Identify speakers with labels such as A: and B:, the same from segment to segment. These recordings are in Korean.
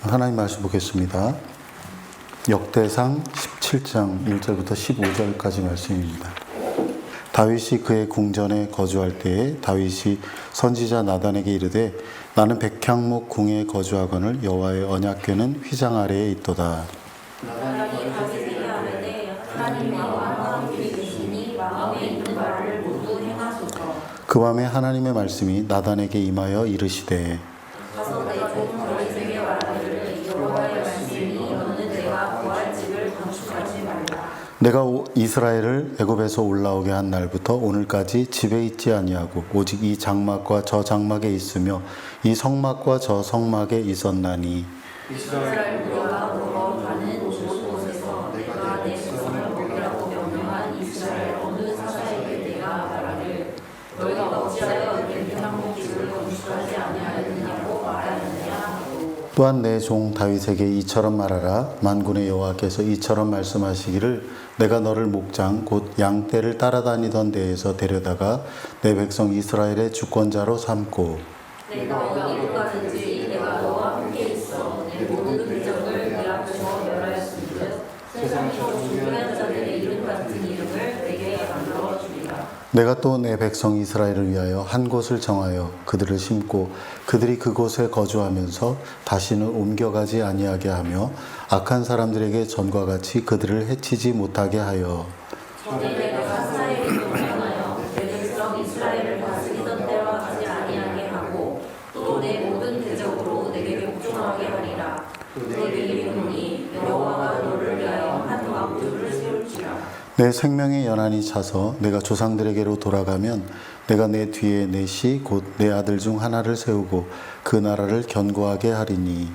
A: 하나님 말씀 보겠습니다. 역대상 17장 1절부터 15절까지 말씀입니다. 다윗이 그의 궁전에 거주할 때에 다윗이 선지자 나단에게 이르되 나는 백향목 궁에 거주하거늘 여호와의 언약궤는 휘장 아래에 있도다.
B: 나단이 다윗에게 아뢰되 하나님의 마음과 함께 계시니 마음에 있는 말을 모두 행하소서.
A: 그 밤에 하나님의 말씀이 나단에게 임하여 이르시되
B: 가서 내 종 다윗에게 말하기를 여호와의 말씀이 너는 내가 구할 집을 건축하지 말라.
A: 내가 이스라엘을 애굽에서 올라오게 한 날부터 오늘까지 집에 있지 아니하고 오직 이 장막과 저 장막에 있으며 이 성막과 저 성막에 있었나니
B: 이스라엘 무리가 걸어가는 곳곳에서 내가 내 백성을 먹이라고 명령한 이스라엘 어느 사사에게 내가 말하길 너희가 어찌하여 백향목 집을 건축하지 아니하였느냐고 말하느냐 하고
A: 또한 내 종 다윗에게 이처럼 말하라. 만군의 여호와께서 이처럼 말씀하시기를 내가 너를 목장 곧 양떼를 따라다니던 데에서 데려다가 내 백성 이스라엘의 주권자로 삼고
B: 내가 어디로 가든지 내가 너와 함께 있어 내 모든 흔적을 내 앞에서 멸하였은즉 세상에서 존귀한 자들의 이름 같은 이름을 내게 만들어 주리라.
A: 내가 또 내 백성 이스라엘을 위하여 한 곳을 정하여 그들을 심고 그들이 그곳에 거주하면서 다시는 옮겨가지 아니하게 하며 악한 사람들에게 전과 같이 그들을 해치지 못하게 하여
B: 전에 내가 사사에게 명령하여 내 백성 이스라엘을 다스리던 때와 하지 아니하게 하고 또 내 모든 대적으로 내게 복종하게 하리라. 내게 이르노니 여호와가 너를 위하여 한 왕조를 세울지라.
A: 내 생명의 연한이 차서 내가 조상들에게로 돌아가면 내가 내 뒤에 내 시 곧 내 아들 중 하나를 세우고 그 나라를 견고하게 하리니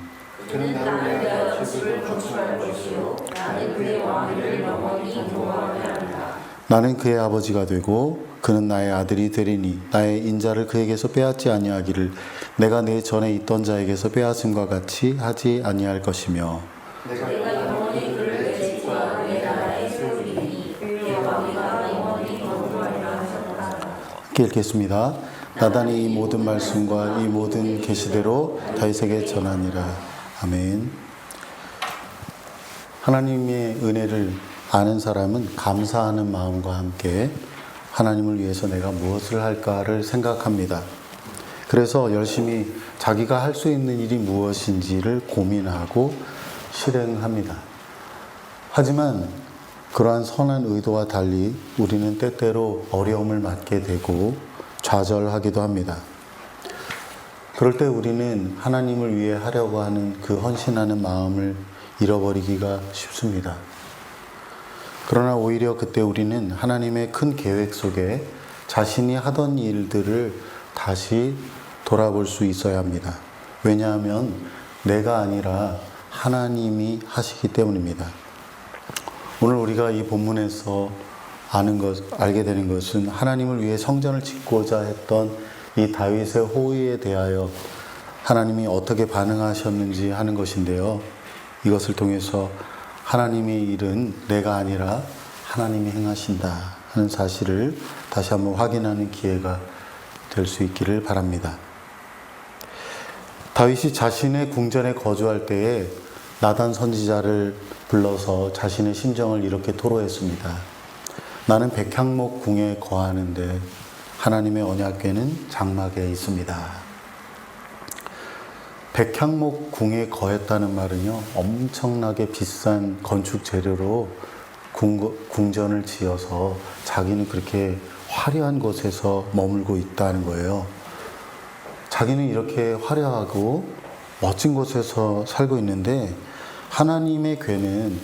B: 그는 나를 위하여 집을 건축할 것이요 나는 그의 왕위를 영원히 인도하게 하리라.
A: 나는 그의 아버지가 되고 그는 나의 아들이 되리니 나의 인자를 그에게서 빼앗지 아니하기를 내가 내 전에 있던 자에게서 빼앗음과 같이 하지 아니할 것이며
B: 내가 영원히 그를 내 집과 내 나라에 세우리니 그의 왕위가 영원히 견고하리라 하셨다.
A: 함께 읽겠습니다. 나단이 이 모든 말씀과 이 모든 계시대로 다윗에게 전하니라. 아멘. 하나님의 은혜를 아는 사람은 감사하는 마음과 함께 하나님을 위해서 내가 무엇을 할까를 생각합니다. 그래서 열심히 자기가 할 수 있는 일이 무엇인지를 고민하고 실행합니다. 하지만 그러한 선한 의도와 달리 우리는 때때로 어려움을 맞게 되고 좌절하기도 합니다. 그럴 때 우리는 하나님을 위해 하려고 하는 그 헌신하는 마음을 잃어버리기가 쉽습니다. 그러나 오히려 그때 우리는 하나님의 큰 계획 속에 자신이 하던 일들을 다시 돌아볼 수 있어야 합니다. 왜냐하면 내가 아니라 하나님이 하시기 때문입니다. 오늘 우리가 이 본문에서 알게 되는 것은 하나님을 위해 성전을 짓고자 했던 이 다윗의 호의에 대하여 하나님이 어떻게 반응하셨는지 하는 것인데요. 이것을 통해서 하나님의 일은 내가 아니라 하나님이 행하신다 하는 사실을 다시 한번 확인하는 기회가 될 수 있기를 바랍니다. 다윗이 자신의 궁전에 거주할 때에 나단 선지자를 불러서 자신의 심정을 이렇게 토로했습니다. 나는 백향목 궁에 거하는데 하나님의 언약궤는 장막에 있습니다. 백향목 궁에 거했다는 말은요, 엄청나게 비싼 건축 재료로 궁전을 지어서 자기는 그렇게 화려한 곳에서 머물고 있다는 거예요. 자기는 이렇게 화려하고 멋진 곳에서 살고 있는데 하나님의 궤는,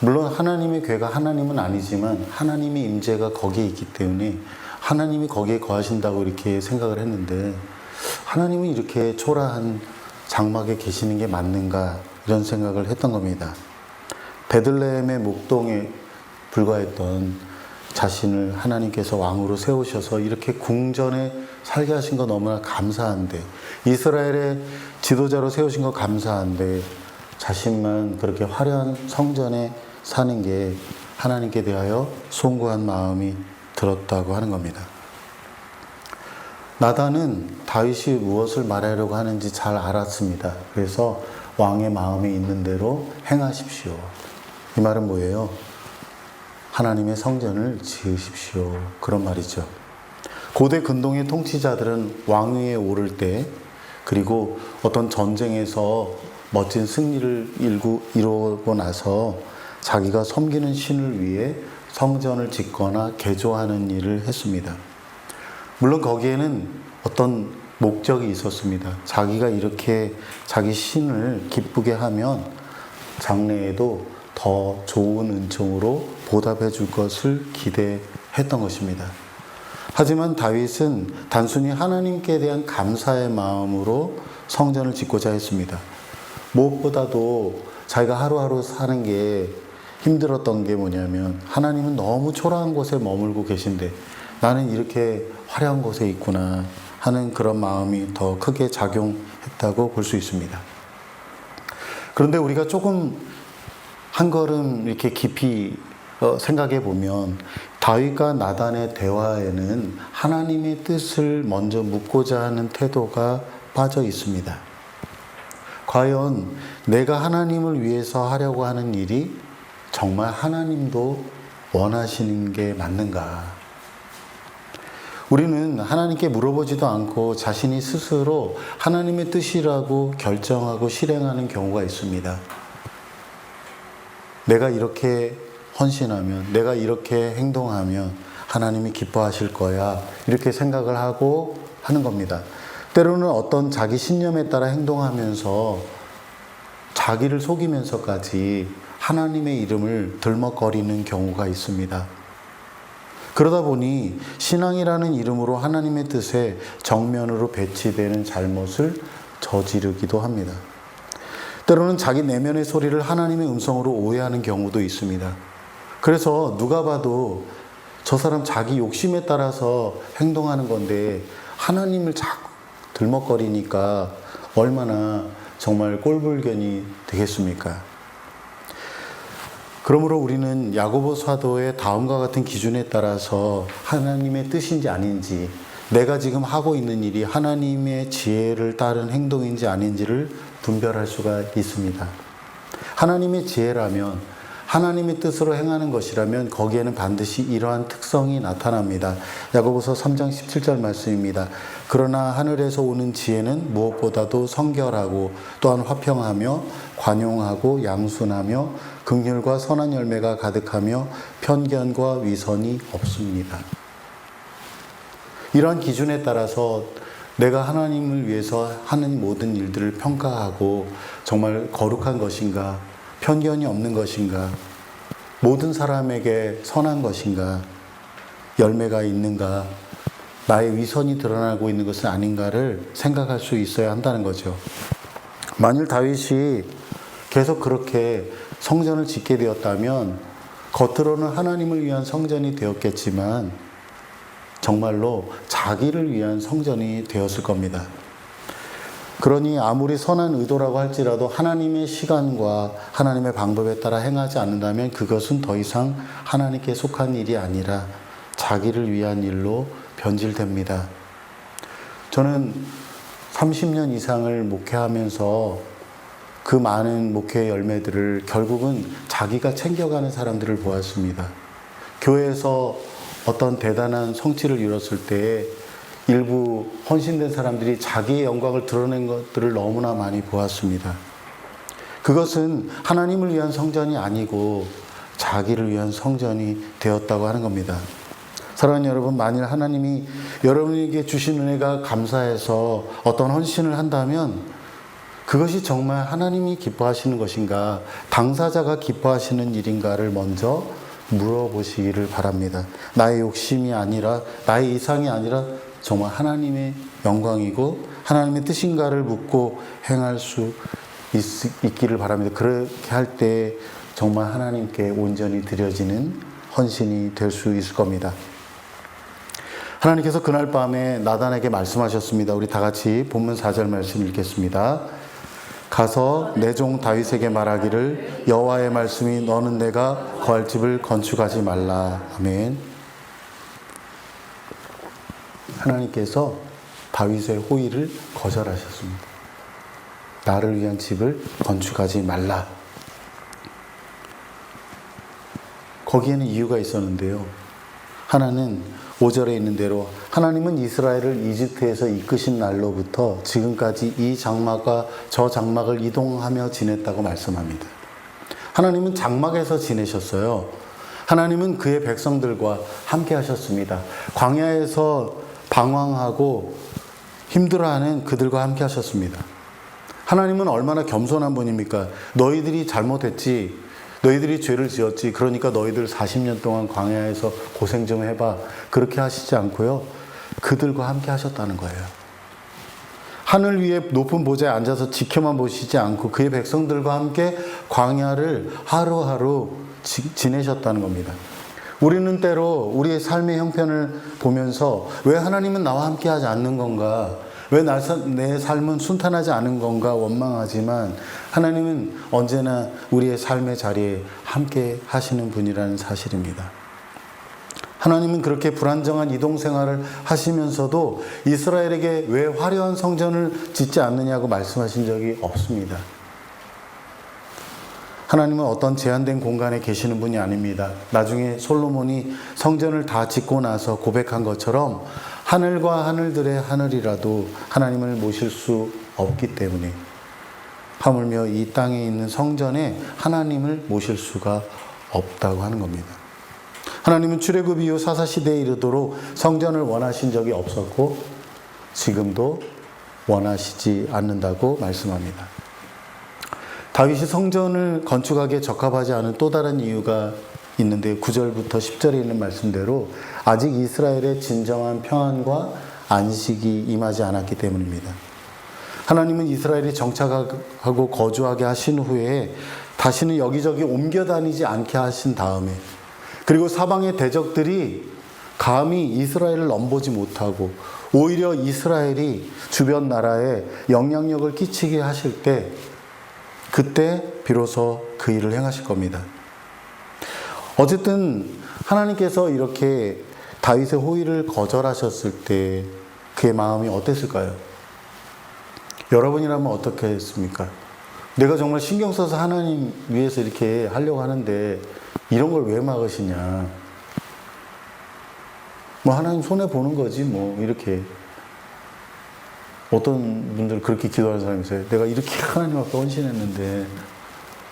A: 물론 하나님의 궤가 하나님은 아니지만 하나님의 임재가 거기에 있기 때문에 하나님이 거기에 거하신다고 이렇게 생각을 했는데 하나님은 이렇게 초라한 장막에 계시는 게 맞는가 이런 생각을 했던 겁니다. 베들레헴의 목동에 불과했던 자신을 하나님께서 왕으로 세우셔서 이렇게 궁전에 살게 하신 거 너무나 감사한데, 이스라엘의 지도자로 세우신 거 감사한데 자신만 그렇게 화려한 성전에 사는 게 하나님께 대하여 송구한 마음이 들었다고 하는 겁니다. 나단은 다윗이 무엇을 말하려고 하는지 잘 알았습니다. 그래서 왕의 마음에 있는 대로 행하십시오. 이 말은 뭐예요? 하나님의 성전을 지으십시오. 그런 말이죠. 고대 근동의 통치자들은 왕위에 오를 때, 그리고 어떤 전쟁에서 멋진 승리를 이루고 나서 자기가 섬기는 신을 위해 성전을 짓거나 개조하는 일을 했습니다. 물론 거기에는 어떤 목적이 있었습니다. 자기가 이렇게 자기 신을 기쁘게 하면 장래에도 더 좋은 은총으로 보답해 줄 것을 기대했던 것입니다. 하지만 다윗은 단순히 하나님께 대한 감사의 마음으로 성전을 짓고자 했습니다. 무엇보다도 자기가 하루하루 사는 게 힘들었던 게 뭐냐면, 하나님은 너무 초라한 곳에 머물고 계신데 나는 이렇게 화려한 곳에 있구나 하는 그런 마음이 더 크게 작용했다고 볼 수 있습니다. 그런데 우리가 조금 한 걸음 이렇게 깊이 생각해 보면, 다윗과 나단의 대화에는 하나님의 뜻을 먼저 묻고자 하는 태도가 빠져 있습니다. 과연 내가 하나님을 위해서 하려고 하는 일이 정말 하나님도 원하시는 게 맞는가? 우리는 하나님께 물어보지도 않고 자신이 스스로 하나님의 뜻이라고 결정하고 실행하는 경우가 있습니다. 내가 이렇게 헌신하면, 내가 이렇게 행동하면 하나님이 기뻐하실 거야, 이렇게 생각을 하고 하는 겁니다. 때로는 어떤 자기 신념에 따라 행동하면서 자기를 속이면서까지 하나님의 이름을 들먹거리는 경우가 있습니다. 그러다 보니 신앙이라는 이름으로 하나님의 뜻에 정면으로 배치되는 잘못을 저지르기도 합니다. 때로는 자기 내면의 소리를 하나님의 음성으로 오해하는 경우도 있습니다. 그래서 누가 봐도 저 사람 자기 욕심에 따라서 행동하는 건데 하나님을 자꾸 들먹거리니까 얼마나 정말 꼴불견이 되겠습니까? 그러므로 우리는 야고보 사도의 다음과 같은 기준에 따라서 하나님의 뜻인지 아닌지, 내가 지금 하고 있는 일이 하나님의 지혜를 따른 행동인지 아닌지를 분별할 수가 있습니다. 하나님의 지혜라면, 하나님의 뜻으로 행하는 것이라면 거기에는 반드시 이러한 특성이 나타납니다. 야고보서 3장 17절 말씀입니다. 그러나 하늘에서 오는 지혜는 무엇보다도 성결하고 또한 화평하며 관용하고 양순하며 긍휼과 선한 열매가 가득하며 편견과 위선이 없습니다. 이러한 기준에 따라서 내가 하나님을 위해서 하는 모든 일들을 평가하고 정말 거룩한 것인가, 편견이 없는 것인가, 모든 사람에게 선한 것인가, 열매가 있는가, 나의 위선이 드러나고 있는 것은 아닌가를 생각할 수 있어야 한다는 거죠. 만일 다윗이 계속 그렇게 성전을 짓게 되었다면 겉으로는 하나님을 위한 성전이 되었겠지만 정말로 자기를 위한 성전이 되었을 겁니다. 그러니 아무리 선한 의도라고 할지라도 하나님의 시간과 하나님의 방법에 따라 행하지 않는다면 그것은 더 이상 하나님께 속한 일이 아니라 자기를 위한 일로 변질됩니다. 저는 30년 이상을 목회하면서 그 많은 목회의 열매들을 결국은 자기가 챙겨가는 사람들을 보았습니다. 교회에서 어떤 대단한 성취를 이뤘을 때 일부 헌신된 사람들이 자기의 영광을 드러낸 것들을 너무나 많이 보았습니다. 그것은 하나님을 위한 성전이 아니고 자기를 위한 성전이 되었다고 하는 겁니다. 사랑하는 여러분, 만일 하나님이 여러분에게 주신 은혜가 감사해서 어떤 헌신을 한다면 그것이 정말 하나님이 기뻐하시는 것인가, 당사자가 기뻐하시는 일인가를 먼저 물어보시기를 바랍니다. 나의 욕심이 아니라, 나의 이상이 아니라 정말 하나님의 영광이고 하나님의 뜻인가를 묻고 행할 수 있기를 바랍니다. 그렇게 할 때 정말 하나님께 온전히 드려지는 헌신이 될 수 있을 겁니다. 하나님께서 그날 밤에 나단에게 말씀하셨습니다. 우리 다 같이 본문 4절 말씀 읽겠습니다. 가서 내 종 다윗에게 말하기를 여호와의 말씀이 너는 내가 거할 집을 건축하지 말라. 아멘. 하나님께서 다윗의 호의를 거절하셨습니다. 나를 위한 집을 건축하지 말라. 거기에는 이유가 있었는데요. 하나는 5절에 있는 대로 하나님은 이스라엘을 이집트에서 이끄신 날로부터 지금까지 이 장막과 저 장막을 이동하며 지냈다고 말씀합니다. 하나님은 장막에서 지내셨어요. 하나님은 그의 백성들과 함께 하셨습니다. 광야에서 방황하고 힘들어하는 그들과 함께 하셨습니다. 하나님은 얼마나 겸손한 분입니까? 너희들이 잘못했지, 너희들이 죄를 지었지, 그러니까 너희들 40년 동안 광야에서 고생 좀 해봐, 그렇게 하시지 않고요, 그들과 함께 하셨다는 거예요. 하늘 위에 높은 보좌에 앉아서 지켜만 보시지 않고 그의 백성들과 함께 광야를 하루하루 지내셨다는 겁니다. 우리는 때로 우리의 삶의 형편을 보면서 왜 하나님은 나와 함께 하지 않는 건가, 왜 내 삶은 순탄하지 않은 건가 원망하지만 하나님은 언제나 우리의 삶의 자리에 함께 하시는 분이라는 사실입니다. 하나님은 그렇게 불안정한 이동 생활을 하시면서도 이스라엘에게 왜 화려한 성전을 짓지 않느냐고 말씀하신 적이 없습니다. 하나님은 어떤 제한된 공간에 계시는 분이 아닙니다. 나중에 솔로몬이 성전을 다 짓고 나서 고백한 것처럼 하늘과 하늘들의 하늘이라도 하나님을 모실 수 없기 때문에 하물며 이 땅에 있는 성전에 하나님을 모실 수가 없다고 하는 겁니다. 하나님은 출애굽 이후 사사시대에 이르도록 성전을 원하신 적이 없었고 지금도 원하시지 않는다고 말씀합니다. 다윗이 성전을 건축하기에 적합하지 않은 또 다른 이유가 있는데 9절부터 10절에 있는 말씀대로 아직 이스라엘의 진정한 평안과 안식이 임하지 않았기 때문입니다. 하나님은 이스라엘이 정착하고 거주하게 하신 후에 다시는 여기저기 옮겨 다니지 않게 하신 다음에, 그리고 사방의 대적들이 감히 이스라엘을 넘보지 못하고 오히려 이스라엘이 주변 나라에 영향력을 끼치게 하실 때, 그때 비로소 그 일을 행하실 겁니다. 어쨌든 하나님께서 이렇게 다윗의 호의를 거절하셨을 때 그의 마음이 어땠을까요? 여러분이라면 어떻게 했습니까? 내가 정말 신경 써서 하나님 위해서 이렇게 하려고 하는데 이런 걸 왜 막으시냐? 뭐 하나님 손해 보는 거지 뭐, 이렇게. 어떤 분들 그렇게 기도하는 사람이 있어요. 내가 이렇게 하나님 앞에 헌신했는데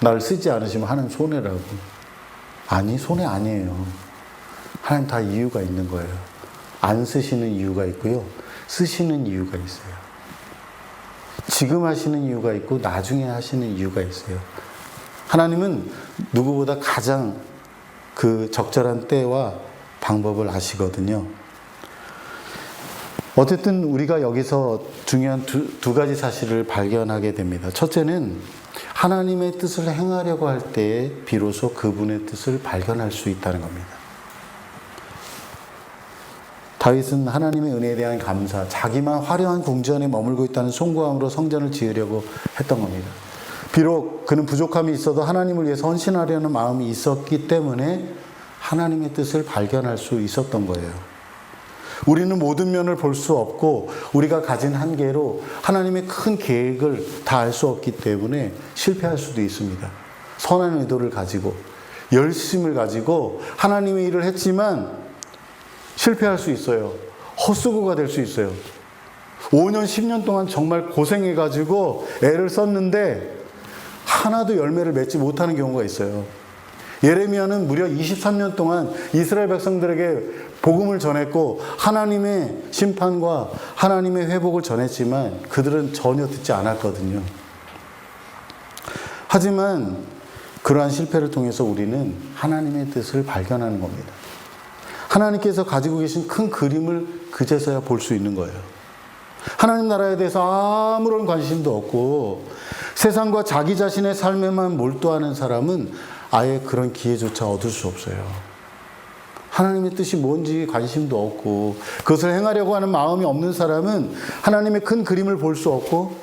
A: 나를 쓰지 않으시면 하나님 손해라고. 아니, 손해 아니에요. 하나님 다 이유가 있는 거예요. 안 쓰시는 이유가 있고요, 쓰시는 이유가 있어요. 지금 하시는 이유가 있고 나중에 하시는 이유가 있어요. 하나님은 누구보다 가장 그 적절한 때와 방법을 아시거든요. 어쨌든 우리가 여기서 중요한 두 가지 사실을 발견하게 됩니다. 첫째는 하나님의 뜻을 행하려고 할 때에 비로소 그분의 뜻을 발견할 수 있다는 겁니다. 다윗은 하나님의 은혜에 대한 감사, 자기만 화려한 궁전에 머물고 있다는 송구함으로 성전을 지으려고 했던 겁니다. 비록 그는 부족함이 있어도 하나님을 위해서 헌신하려는 마음이 있었기 때문에 하나님의 뜻을 발견할 수 있었던 거예요. 우리는 모든 면을 볼 수 없고 우리가 가진 한계로 하나님의 큰 계획을 다 알 수 없기 때문에 실패할 수도 있습니다. 선한 의도를 가지고 열심을 가지고 하나님의 일을 했지만 실패할 수 있어요. 헛수고가 될 수 있어요. 5년, 10년 동안 정말 고생해가지고 애를 썼는데 하나도 열매를 맺지 못하는 경우가 있어요. 예레미야는 무려 23년 동안 이스라엘 백성들에게 복음을 전했고 하나님의 심판과 하나님의 회복을 전했지만 그들은 전혀 듣지 않았거든요. 하지만 그러한 실패를 통해서 우리는 하나님의 뜻을 발견하는 겁니다. 하나님께서 가지고 계신 큰 그림을 그제서야 볼 수 있는 거예요. 하나님 나라에 대해서 아무런 관심도 없고 세상과 자기 자신의 삶에만 몰두하는 사람은 아예 그런 기회조차 얻을 수 없어요. 하나님의 뜻이 뭔지 관심도 없고 그것을 행하려고 하는 마음이 없는 사람은 하나님의 큰 그림을 볼 수 없고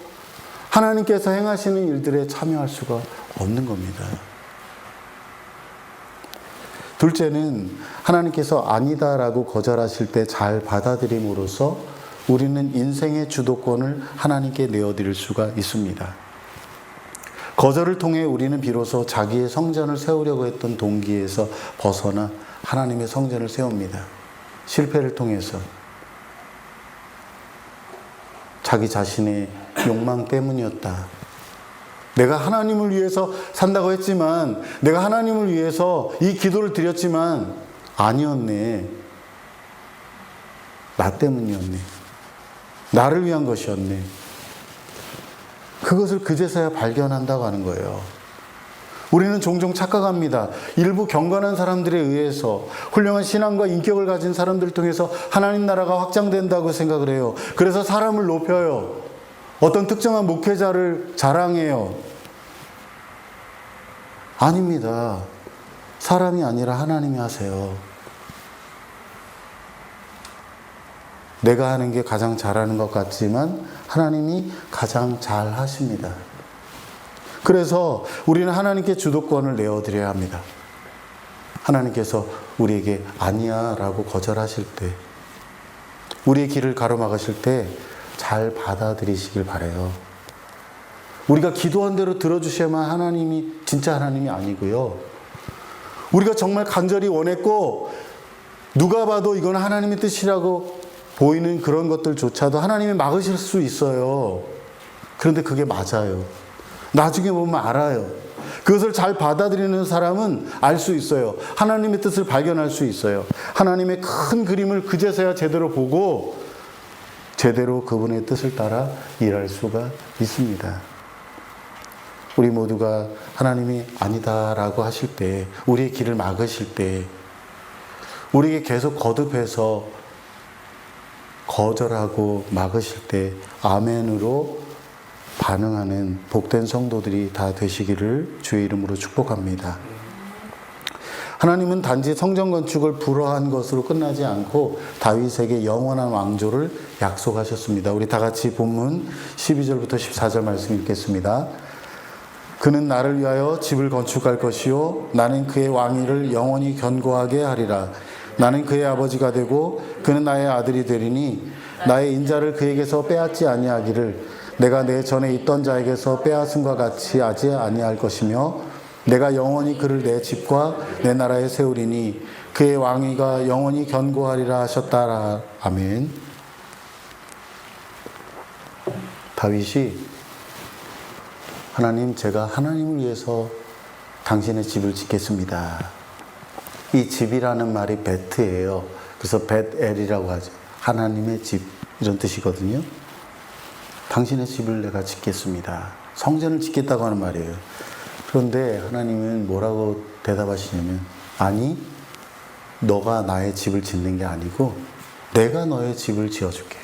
A: 하나님께서 행하시는 일들에 참여할 수가 없는 겁니다. 둘째는 하나님께서 아니다라고 거절하실 때 잘 받아들임으로써 우리는 인생의 주도권을 하나님께 내어드릴 수가 있습니다. 거절을 통해 우리는 비로소 자기의 성전을 세우려고 했던 동기에서 벗어나 하나님의 성전을 세웁니다. 실패를 통해서. 자기 자신의 욕망 때문이었다. 내가 하나님을 위해서 산다고 했지만, 내가 하나님을 위해서 이 기도를 드렸지만 아니었네. 나 때문이었네. 나를 위한 것이었네. 그것을 그제서야 발견한다고 하는 거예요. 우리는 종종 착각합니다. 일부 경건한 사람들에 의해서, 훌륭한 신앙과 인격을 가진 사람들을 통해서 하나님 나라가 확장된다고 생각을 해요. 그래서 사람을 높여요. 어떤 특정한 목회자를 자랑해요. 아닙니다. 사람이 아니라 하나님이 하세요. 내가 하는 게 가장 잘하는 것 같지만 하나님이 가장 잘 하십니다. 그래서 우리는 하나님께 주도권을 내어드려야 합니다. 하나님께서 우리에게 아니야 라고 거절하실 때, 우리의 길을 가로막으실 때 잘 받아들이시길 바라요. 우리가 기도한 대로 들어주셔야만 하나님이 진짜 하나님이 아니고요. 우리가 정말 간절히 원했고 누가 봐도 이건 하나님의 뜻이라고 보이는 그런 것들조차도 하나님이 막으실 수 있어요. 그런데 그게 맞아요. 나중에 보면 알아요. 그것을 잘 받아들이는 사람은 알 수 있어요. 하나님의 뜻을 발견할 수 있어요. 하나님의 큰 그림을 그제서야 제대로 보고 제대로 그분의 뜻을 따라 일할 수가 있습니다. 우리 모두가 하나님이 아니다라고 하실 때, 우리의 길을 막으실 때, 우리에게 계속 거듭해서 거절하고 막으실 때 아멘으로 반응하는 복된 성도들이 다 되시기를 주의 이름으로 축복합니다. 하나님은 단지 성전 건축을 불허한 것으로 끝나지 않고 다윗에게 영원한 왕조를 약속하셨습니다. 우리 다 같이 본문 12절부터 14절 말씀 읽겠습니다. 그는 나를 위하여 집을 건축할 것이요 나는 그의 왕위를 영원히 견고하게 하리라. 나는 그의 아버지가 되고 그는 나의 아들이 되리니 나의 인자를 그에게서 빼앗지 아니하기를 내가 내 전에 있던 자에게서 빼앗음과 같이 하지 아니할 것이며 내가 영원히 그를 내 집과 내 나라에 세우리니 그의 왕위가 영원히 견고하리라 하셨다. 아멘. 다윗이 하나님, 제가 하나님을 위해서 당신의 집을 짓겠습니다. 이 집이라는 말이 베트예요. 그래서 벳엘이라고 하죠. 하나님의 집, 이런 뜻이거든요. 당신의 집을 내가 짓겠습니다. 성전을 짓겠다고 하는 말이에요. 그런데 하나님은 뭐라고 대답하시냐면, 아니, 너가 나의 집을 짓는 게 아니고 내가 너의 집을 지어줄게.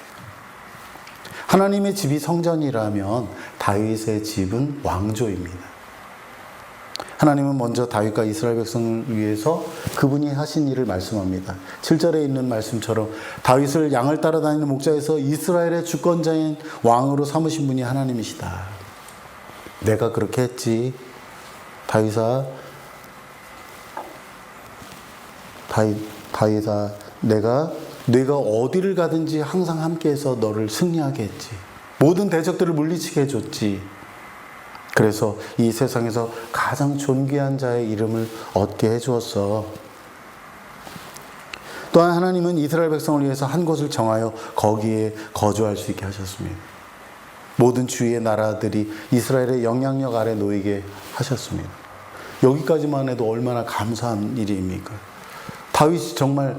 A: 하나님의 집이 성전이라면 다윗의 집은 왕조입니다. 하나님은 먼저 다윗과 이스라엘 백성을 위해서 그분이 하신 일을 말씀합니다. 7절에 있는 말씀처럼 다윗을 양을 따라다니는 목자에서 이스라엘의 주권자인 왕으로 삼으신 분이 하나님이시다. 내가 그렇게 했지. 다윗아, 내가 어디를 가든지 항상 함께해서 너를 승리하게 했지. 모든 대적들을 물리치게 해줬지. 그래서 이 세상에서 가장 존귀한 자의 이름을 얻게 해주었어. 또한 하나님은 이스라엘 백성을 위해서 한 곳을 정하여 거기에 거주할 수 있게 하셨습니다. 모든 주위의 나라들이 이스라엘의 영향력 아래 놓이게 하셨습니다. 여기까지만 해도 얼마나 감사한 일입니까? 다윗이 정말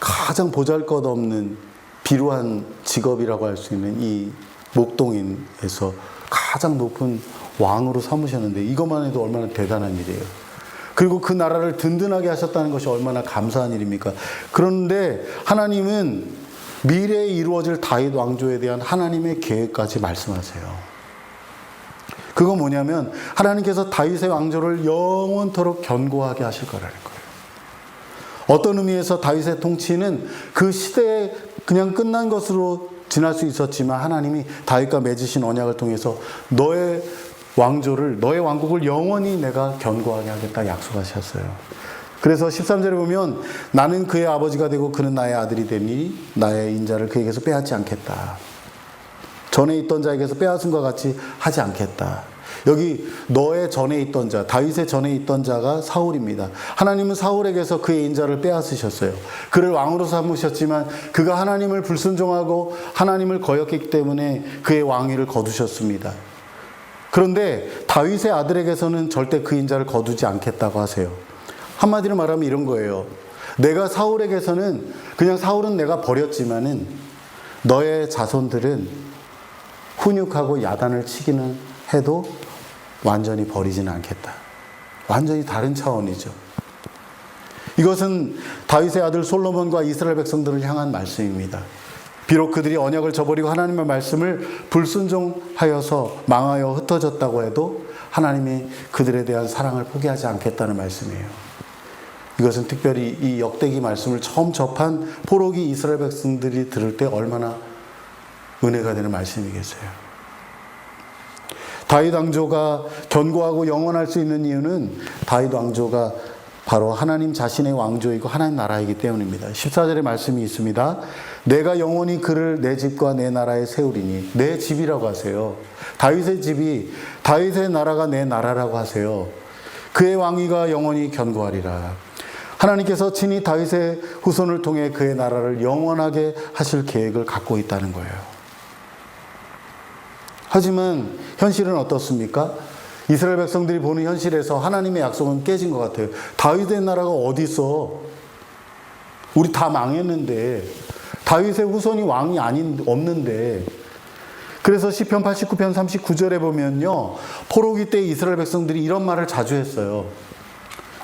A: 가장 보잘것없는 비루한 직업이라고 할 수 있는 이 목동인에서 가장 높은 왕으로 삼으셨는데 이것만 해도 얼마나 대단한 일이에요. 그리고 그 나라를 든든하게 하셨다는 것이 얼마나 감사한 일입니까? 그런데 하나님은 미래에 이루어질 다윗 왕조에 대한 하나님의 계획까지 말씀하세요. 그건 뭐냐면 하나님께서 다윗의 왕조를 영원토록 견고하게 하실 거라는 거예요. 어떤 의미에서 다윗의 통치는 그 시대에 그냥 끝난 것으로 지날 수 있었지만 하나님이 다윗과 맺으신 언약을 통해서 너의 왕조를, 너의 왕국을 영원히 내가 견고하게 하겠다 약속하셨어요. 그래서 13절에 보면 나는 그의 아버지가 되고 그는 나의 아들이 되니 나의 인자를 그에게서 빼앗지 않겠다. 전에 있던 자에게서 빼앗음과 같이 하지 않겠다. 여기 너의 전에 있던 자, 다윗의 전에 있던 자가 사울입니다. 하나님은 사울에게서 그의 인자를 빼앗으셨어요. 그를 왕으로 삼으셨지만 그가 하나님을 불순종하고 하나님을 거역했기 때문에 그의 왕위를 거두셨습니다. 그런데 다윗의 아들에게서는 절대 그 인자를 거두지 않겠다고 하세요. 한마디로 말하면 이런 거예요. 내가 사울에게서는 그냥 사울은 내가 버렸지만은 너의 자손들은 훈육하고 야단을 치기는 해도 완전히 버리지는 않겠다. 완전히 다른 차원이죠. 이것은 다윗의 아들 솔로몬과 이스라엘 백성들을 향한 말씀입니다. 비록 그들이 언약을 저버리고 하나님의 말씀을 불순종하여서 망하여 흩어졌다고 해도 하나님이 그들에 대한 사랑을 포기하지 않겠다는 말씀이에요. 이것은 특별히 이 역대기 말씀을 처음 접한 포로기 이스라엘 백성들이 들을 때 얼마나 은혜가 되는 말씀이겠어요. 다윗 왕조가 견고하고 영원할 수 있는 이유는 다윗 왕조가 바로 하나님 자신의 왕조이고 하나님 나라이기 때문입니다. 14절의 말씀이 있습니다. 내가 영원히 그를 내 집과 내 나라에 세우리니. 내 집이라고 하세요. 다윗의 집이, 다윗의 나라가 내 나라라고 하세요. 그의 왕위가 영원히 견고하리라. 하나님께서 친히 다윗의 후손을 통해 그의 나라를 영원하게 하실 계획을 갖고 있다는 거예요. 하지만 현실은 어떻습니까? 이스라엘 백성들이 보는 현실에서 하나님의 약속은 깨진 것 같아요. 다윗의 나라가 어디 있어? 우리 다 망했는데, 다윗의 후손이 왕이 없는데. 그래서 시편 89편 39절에 보면요, 포로기 때 이스라엘 백성들이 이런 말을 자주 했어요.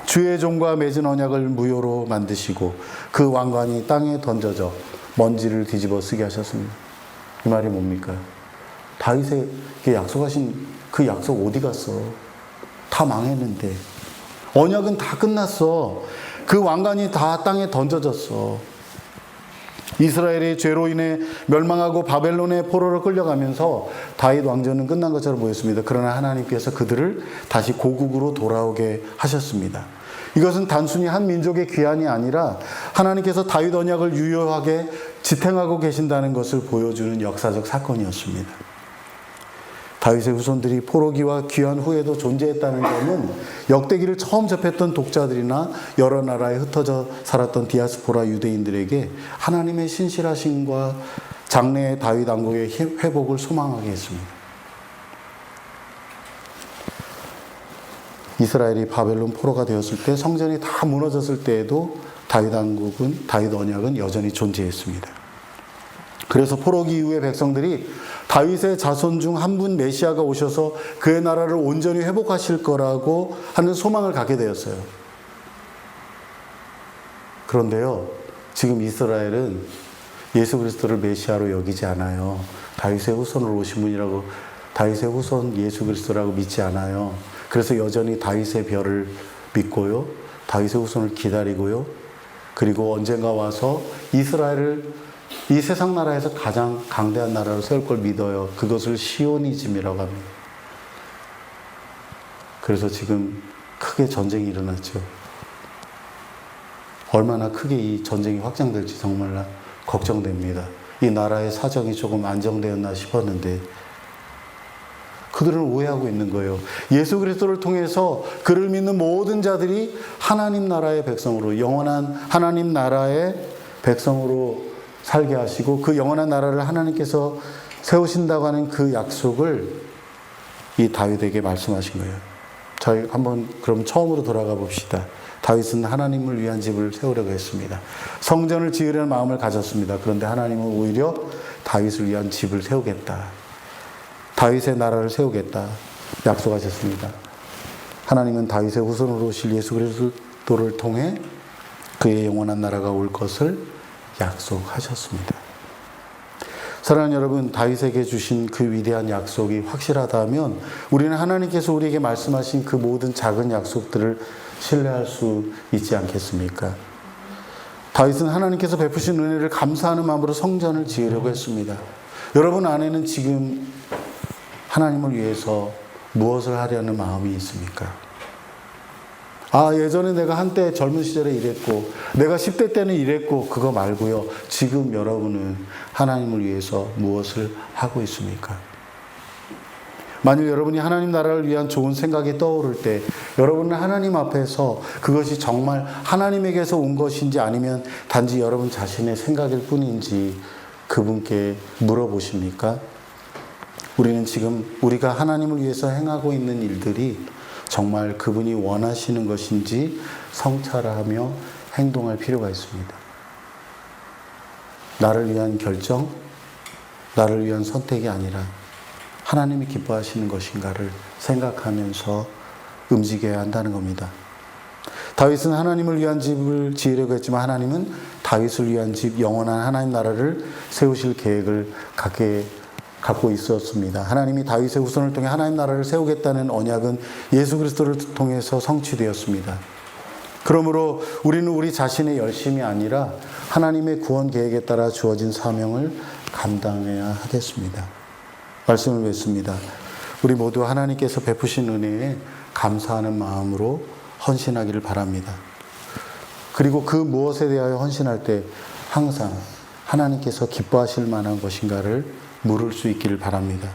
A: 주의 종과 맺은 언약을 무효로 만드시고 그 왕관이 땅에 던져져 먼지를 뒤집어 쓰게 하셨습니다. 이 말이 뭡니까? 다윗에게 약속하신 그 약속 어디 갔어? 다 망했는데. 언약은 다 끝났어. 그 왕관이 다 땅에 던져졌어. 이스라엘의 죄로 인해 멸망하고 바벨론의 포로로 끌려가면서 다윗 왕조는 끝난 것처럼 보였습니다. 그러나 하나님께서 그들을 다시 고국으로 돌아오게 하셨습니다. 이것은 단순히 한 민족의 귀환이 아니라 하나님께서 다윗 언약을 유효하게 지탱하고 계신다는 것을 보여주는 역사적 사건이었습니다. 다윗의 후손들이 포로기와 귀환 후에도 존재했다는 점은 역대기를 처음 접했던 독자들이나 여러 나라에 흩어져 살았던 디아스포라 유대인들에게 하나님의 신실하심과 장래의 다윗 왕국의 회복을 소망하게 했습니다. 이스라엘이 바벨론 포로가 되었을 때, 성전이 다 무너졌을 때에도 다윗 왕국은, 다윗 언약은 여전히 존재했습니다. 그래서 포로기 이후에 백성들이 다윗의 자손 중 한 분 메시아가 오셔서 그의 나라를 온전히 회복하실 거라고 하는 소망을 갖게 되었어요. 그런데요, 지금 이스라엘은 예수 그리스도를 메시아로 여기지 않아요. 다윗의 후손으로 오신 분이라고, 다윗의 후손 예수 그리스도라고 믿지 않아요. 그래서 여전히 다윗의 별을 믿고요, 다윗의 후손을 기다리고요, 그리고 언젠가 와서 이스라엘을 이 세상 나라에서 가장 강대한 나라로 세울 걸 믿어요. 그것을 시오니즘이라고 합니다. 그래서 지금 크게 전쟁이 일어났죠. 얼마나 크게 이 전쟁이 확장될지 정말 걱정됩니다. 이 나라의 사정이 조금 안정되었나 싶었는데 그들은 오해하고 있는 거예요. 예수 그리스도를 통해서 그를 믿는 모든 자들이 하나님 나라의 백성으로, 영원한 하나님 나라의 백성으로 살게 하시고 그 영원한 나라를 하나님께서 세우신다고 하는 그 약속을 이 다윗에게 말씀하신 거예요. 저희 한번 그럼 처음으로 돌아가 봅시다. 다윗은 하나님을 위한 집을 세우려고 했습니다. 성전을 지으려는 마음을 가졌습니다. 그런데 하나님은 오히려 다윗을 위한 집을 세우겠다, 다윗의 나라를 세우겠다 약속하셨습니다. 하나님은 다윗의 후손으로 오실 예수 그리스도를 통해 그의 영원한 나라가 올 것을 약속하셨습니다. 사랑하는 여러분, 다윗에게 주신 그 위대한 약속이 확실하다면 우리는 하나님께서 우리에게 말씀하신 그 모든 작은 약속들을 신뢰할 수 있지 않겠습니까? 다윗은 하나님께서 베푸신 은혜를 감사하는 마음으로 성전을 지으려고 했습니다. 여러분 안에는 지금 하나님을 위해서 무엇을 하려는 마음이 있습니까? 아, 예전에 내가 한때 젊은 시절에 이랬고, 내가 10대 때는 이랬고, 그거 말고요. 지금 여러분은 하나님을 위해서 무엇을 하고 있습니까? 만일 여러분이 하나님 나라를 위한 좋은 생각이 떠오를 때 여러분은 하나님 앞에서 그것이 정말 하나님에게서 온 것인지 아니면 단지 여러분 자신의 생각일 뿐인지 그분께 물어보십니까? 우리는 지금 우리가 하나님을 위해서 행하고 있는 일들이 정말 그분이 원하시는 것인지 성찰하며 행동할 필요가 있습니다. 나를 위한 결정, 나를 위한 선택이 아니라 하나님이 기뻐하시는 것인가를 생각하면서 움직여야 한다는 겁니다. 다윗은 하나님을 위한 집을 지으려고 했지만 하나님은 다윗을 위한 집, 영원한 하나님 나라를 세우실 계획을 갖고 있었습니다. 하나님이 다윗의 후손을 통해 하나님 나라를 세우겠다는 언약은 예수 그리스도를 통해서 성취되었습니다. 그러므로 우리는 우리 자신의 열심이 아니라 하나님의 구원 계획에 따라 주어진 사명을 감당해야 하겠습니다. 말씀을 맺습니다. 우리 모두 하나님께서 베푸신 은혜에 감사하는 마음으로 헌신하기를 바랍니다. 그리고 그 무엇에 대하여 헌신할 때 항상 하나님께서 기뻐하실 만한 것인가를 물을 수 있기를 바랍니다.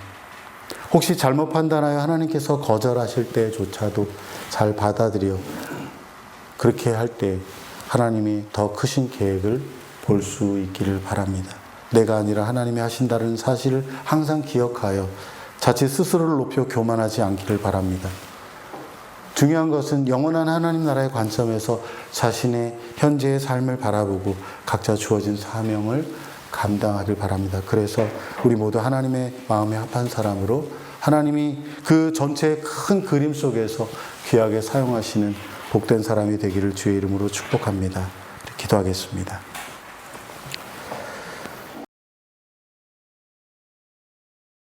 A: 혹시 잘못 판단하여 하나님께서 거절하실 때조차도 잘 받아들여 그렇게 할 때 하나님이 더 크신 계획을 볼 수 있기를 바랍니다. 내가 아니라 하나님이 하신다는 사실을 항상 기억하여 자칫 스스로를 높여 교만하지 않기를 바랍니다. 중요한 것은 영원한 하나님 나라의 관점에서 자신의 현재의 삶을 바라보고 각자 주어진 사명을 감당하길 바랍니다. 그래서 우리 모두 하나님의 마음에 합한 사람으로 하나님이 그 전체의 큰 그림 속에서 귀하게 사용하시는 복된 사람이 되기를 주의 이름으로 축복합니다. 기도하겠습니다.